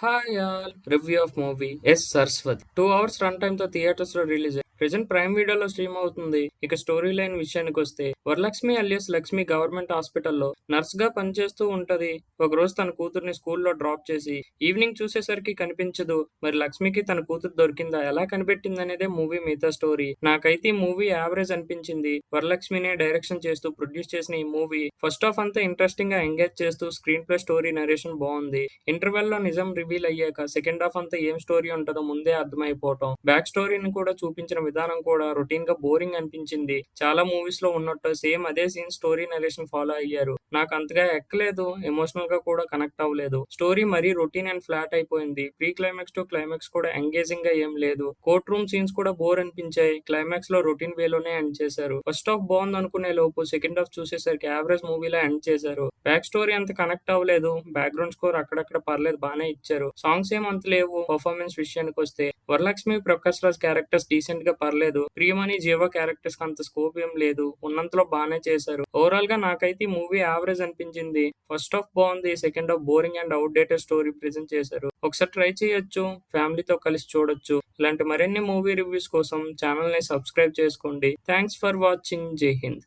Hi all, review of movie ఎస్ Saraswati 2 hours run time తో theatres లో రిలీజ్ ప్రెజెంట్ ప్రైమ్ వీడియోలో స్ట్రీమ్ అవుతుంది. ఇక స్టోరీ లైన్ విషయానికి వస్తే వరలక్ష్మి అలియాస్ లక్ష్మి గవర్నమెంట్ హాస్పిటల్లో నర్స్ గా పనిచేస్తూ ఉంటది. ఒక రోజు తన కూతుర్ని స్కూల్లో డ్రాప్ చేసి ఈవినింగ్ చూసేసరికి కనిపించదు. మరి లక్ష్మికి తన కూతురు దొరికిందా, ఎలా కనిపెట్టింది అనేదే మూవీ మిగతా స్టోరీ. నాకైతే ఈ మూవీ యావరేజ్ అనిపించింది. వరలక్ష్మినే డైరెక్షన్ చేస్తూ ప్రొడ్యూస్ చేసిన ఈ మూవీ ఫస్ట్ హాఫ్ అంతా ఇంట్రెస్టింగ్ గా ఎంగేజ్ చేస్తూ స్క్రీన్ ప్లే స్టోరీ నరేషన్ బాగుంది. ఇంటర్వెల్ లో నిజం రివీల్ అయ్యాక సెకండ్ హాఫ్ అంతా ఏం స్టోరీ ఉంటుందో ముందే అర్థమైపోవటం, బ్యాక్ స్టోరీని కూడా చూపించిన విధానం కూడా రొటీన్ గా బోరింగ్ అనిపించింది. చాలా మూవీస్ లో ఉన్నట్టు సేమ్ అదే సీన్ స్టోరీ నరేషన్ ఫాలో అయ్యారు. నాకు అంతగా ఎక్కలేదు, ఎమోషనల్ గా కూడా కనెక్ట్ అవ్వలేదు. స్టోరీ మరీ రొటీన్ అండ్ ఫ్లాట్ అయిపోయింది. ప్రీ క్లైమాక్స్ టు క్లైమాక్స్ కూడా ఎంగేజింగ్ గా ఏం లేదు. కోర్ట్ రూమ్ సీన్స్ కూడా బోర్ అనిపించాయి. క్లైమాక్స్ లో రొటీన్ వేలోనే ఎండ్ చేశారు. ఫస్ట్ హాఫ్ బాగుంది అనుకునే లోపు సెకండ్ హాఫ్ చూసేసరికి యావరేజ్ మూవీలా ఎండ్ చేశారు. బ్యాక్ స్టోరీ అంత కనెక్ట్ అవ్వలేదు. బ్యాక్గ్రౌండ్ స్కోర్ అక్కడక్కడ పర్లేదు, బానే ఇచ్చారు. సాంగ్స్ ఏం అంత లేవు. పర్ఫార్మెన్స్ విషయానికి వస్తే వరలక్ష్మి ప్రకాష్ రాజ్ క్యారెక్టర్స్ డీసెంట్ గా పర్లేదు. ప్రియమణి జీవ క్యారెక్టర్స్ కి అంత స్కోప్ ఏం లేదు. ఉన్నంతలో బానే చేశారు. ఓవరాల్ గా నాకైతే ఈ మూవీ యావరేజ్ అనిపించింది. ఫస్ట్ హాఫ్ బాగుంది, second half boring and out dated story present చేశారు. ఒకసారి ట్రై చేయొచ్చు, ఫ్యామిలీతో కలిసి చూడొచ్చు. ఇలాంటి మరిన్ని మూవీ రివ్యూస్ కోసం ఛానల్ ని సబ్స్క్రైబ్ చేసుకోండి. Thanks for watching. జై హింద్.